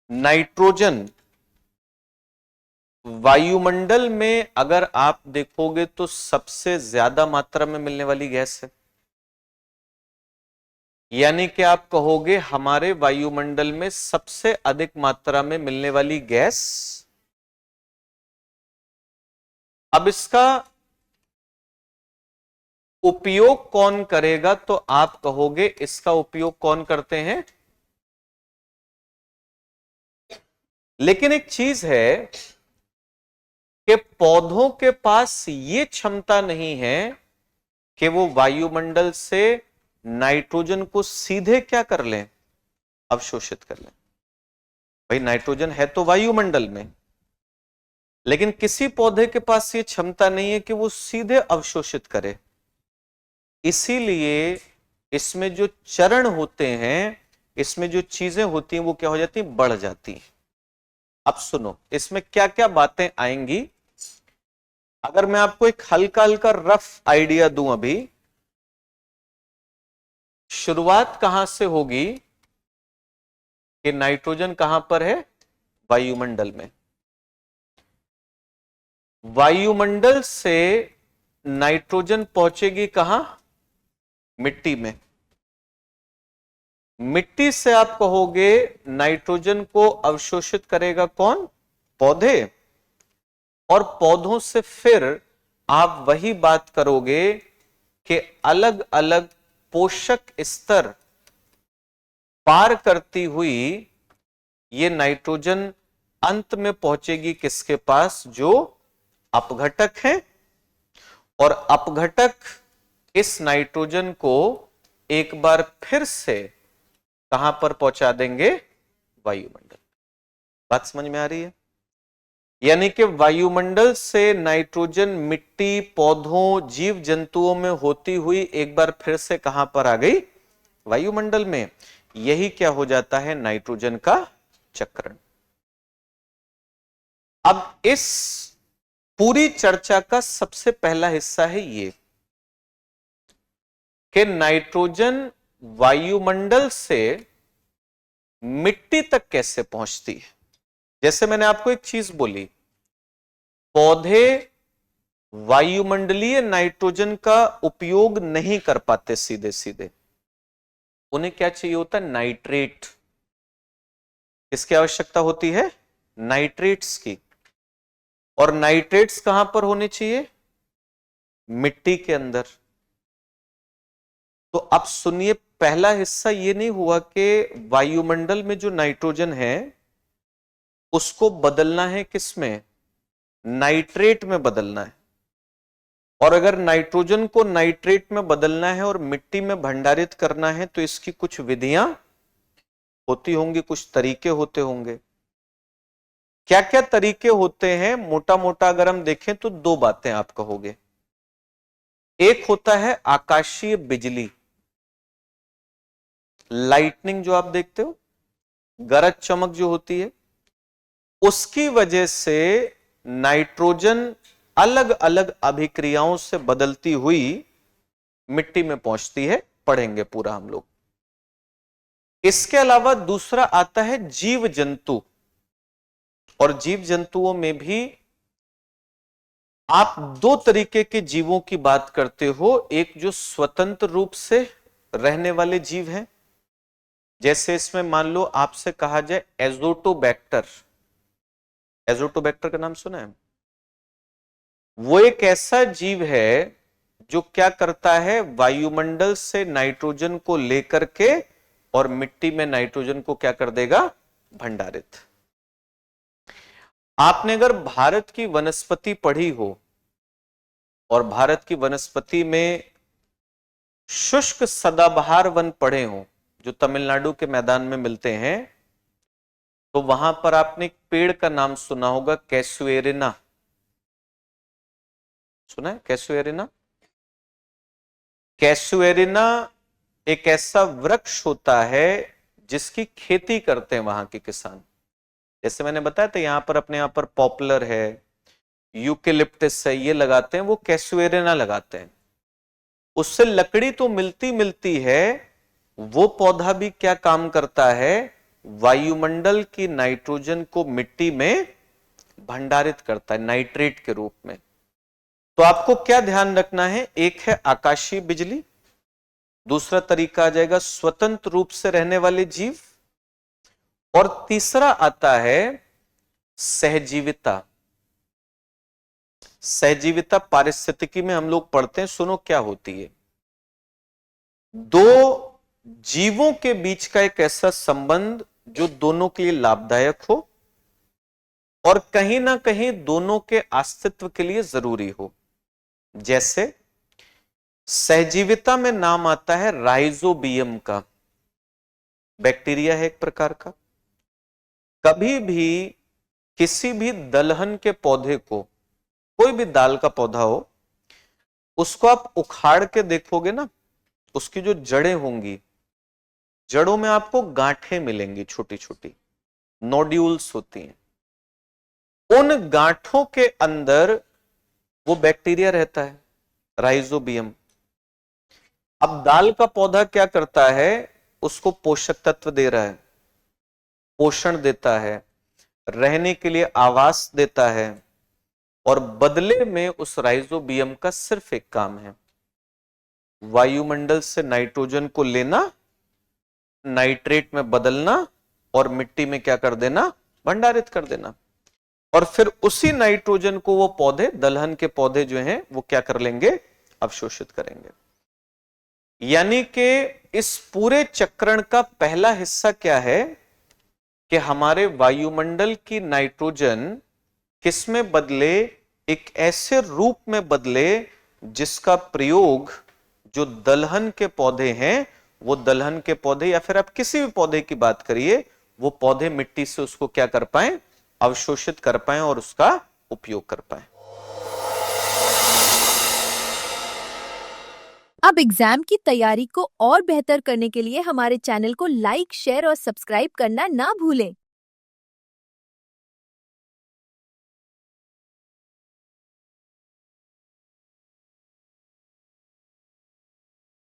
Nitrogen वायुमंडल में अगर आप देखोगे तो सबसे ज्यादा मात्रा में मिलने वाली गैस है। यानी कि आप कहोगे हमारे वायुमंडल में सबसे अधिक मात्रा में मिलने वाली गैस। अब इसका उपयोग कौन करेगा, तो आप कहोगे इसका उपयोग कौन करते हैं। लेकिन एक चीज है कि पौधों के पास ये क्षमता नहीं है कि वो वायुमंडल से नाइट्रोजन को सीधे क्या कर लें, अवशोषित कर लें। भाई नाइट्रोजन है तो वायुमंडल में, लेकिन किसी पौधे के पास ये क्षमता नहीं है कि वो सीधे अवशोषित करे। इसीलिए इसमें जो चरण होते हैं, इसमें जो चीजें होती हैं वो क्या हो जाती हैं, बढ़ जाती हैं। अब सुनो इसमें क्या क्या बातें आएंगी। अगर मैं आपको एक हल्का हल्का रफ आइडिया दूं, अभी शुरुआत कहां से होगी कि नाइट्रोजन कहां पर है, वायुमंडल में। वायुमंडल से नाइट्रोजन पहुंचेगी कहां, मिट्टी में। मिट्टी से आप कहोगे नाइट्रोजन को अवशोषित करेगा कौन, पौधे। और पौधों से फिर आप वही बात करोगे कि अलग अलग पोषक स्तर पार करती हुई ये नाइट्रोजन अंत में पहुंचेगी किसके पास, जो अपघटक है। और अपघटक इस नाइट्रोजन को एक बार फिर से कहां पर पहुंचा देंगे, वायुमंडल। बात समझ में आ रही है। यानी कि वायुमंडल से नाइट्रोजन मिट्टी, पौधों, जीव जंतुओं में होती हुई एक बार फिर से कहां पर आ गई, वायुमंडल में। यही क्या हो जाता है, नाइट्रोजन का चक्रण। अब इस पूरी चर्चा का सबसे पहला हिस्सा है ये कि नाइट्रोजन वायुमंडल से मिट्टी तक कैसे पहुंचती है। जैसे मैंने आपको एक चीज बोली, पौधे वायुमंडलीय नाइट्रोजन का उपयोग नहीं कर पाते सीधे सीधे, उन्हें क्या चाहिए होता है, नाइट्रेट। किसकी आवश्यकता होती है, नाइट्रेट्स की। और नाइट्रेट्स कहां पर होने चाहिए, मिट्टी के अंदर। तो अब सुनिए, पहला हिस्सा ये नहीं हुआ कि वायुमंडल में जो नाइट्रोजन है उसको बदलना है किसमें, नाइट्रेट में बदलना है। और अगर नाइट्रोजन को नाइट्रेट में बदलना है और मिट्टी में भंडारित करना है तो इसकी कुछ विधियां होती होंगी, कुछ तरीके होते होंगे। क्या क्या तरीके होते हैं, मोटा मोटा अगर हम देखें तो दो बातें आप कहोगे। एक होता है आकाशीय बिजली, लाइटनिंग जो आप देखते हो, गरज चमक जो होती है, उसकी वजह से नाइट्रोजन अलग अलग अभिक्रियाओं से बदलती हुई मिट्टी में पहुंचती है। पढ़ेंगे पूरा हम लोग। इसके अलावा दूसरा आता है जीव जंतु। और जीव जंतुओं में भी आप दो तरीके के जीवों की बात करते हो। एक जो स्वतंत्र रूप से रहने वाले जीव हैं, जैसे इसमें मान लो आपसे कहा जाए एजोटोबैक्टर। एजोटोबैक्टर का नाम सुना है। वो एक ऐसा जीव है जो क्या करता है, वायुमंडल से नाइट्रोजन को लेकर के और मिट्टी में नाइट्रोजन को क्या कर देगा, भंडारित। आपने अगर भारत की वनस्पति पढ़ी हो और भारत की वनस्पति में शुष्क सदाबहार वन पढ़े हो जो तमिलनाडु के मैदान में मिलते हैं, तो वहां पर आपने एक पेड़ का नाम सुना होगा, कैसुएरिना। सुना है कैसुएरिना। कैसुएरिना एक ऐसा वृक्ष होता है जिसकी खेती करते हैं वहां के किसान। जैसे मैंने बताया था यहां पर अपने यहां पर पॉपुलर है, यूकेलिप्टस है, ये लगाते हैं, वो कैसुएरिना लगाते हैं। उससे लकड़ी तो मिलती मिलती है, वो पौधा भी क्या काम करता है, वायुमंडल की नाइट्रोजन को मिट्टी में भंडारित करता है नाइट्रेट के रूप में। तो आपको क्या ध्यान रखना है, एक है आकाशीय बिजली, दूसरा तरीका आ जाएगा स्वतंत्र रूप से रहने वाले जीव, और तीसरा आता है सहजीविता। सहजीविता पारिस्थितिकी में हम लोग पढ़ते हैं, सुनो क्या होती है। दो जीवों के बीच का एक ऐसा संबंध जो दोनों के लिए लाभदायक हो और कहीं ना कहीं दोनों के अस्तित्व के लिए जरूरी हो। जैसे सहजीविता में नाम आता है राइजोबियम का, बैक्टीरिया है एक प्रकार का। कभी भी किसी भी दलहन के पौधे को, कोई भी दाल का पौधा हो, उसको आप उखाड़ के देखोगे ना, उसकी जो जड़ें होंगी, जड़ों में आपको गांठें मिलेंगी, छोटी छोटी नोड्यूल्स होती हैं। उन गांठों के अंदर वो बैक्टीरिया रहता है, राइजोबियम। अब दाल का पौधा क्या करता है, उसको पोषक तत्व दे रहा है, पोषण देता है, रहने के लिए आवास देता है, और बदले में उस राइजोबियम का सिर्फ एक काम है, वायुमंडल से नाइट्रोजन को लेना, नाइट्रेट में बदलना और मिट्टी में क्या कर देना, भंडारित कर देना। और फिर उसी नाइट्रोजन को वो पौधे, दलहन के पौधे जो हैं, वो क्या कर लेंगे, अवशोषित करेंगे। यानी कि इस पूरे चक्रण का पहला हिस्सा क्या है कि हमारे वायुमंडल की नाइट्रोजन किसमें बदले, एक ऐसे रूप में बदले जिसका प्रयोग जो दलहन के पौधे हैं, वो दलहन के पौधे या फिर आप किसी भी पौधे की बात करिए, वो पौधे मिट्टी से उसको क्या कर पाए, अवशोषित कर पाए और उसका उपयोग कर पाए। अब एग्जाम की तैयारी को और बेहतर करने के लिए हमारे चैनल को लाइक, शेयर और सब्सक्राइब करना ना भूलें।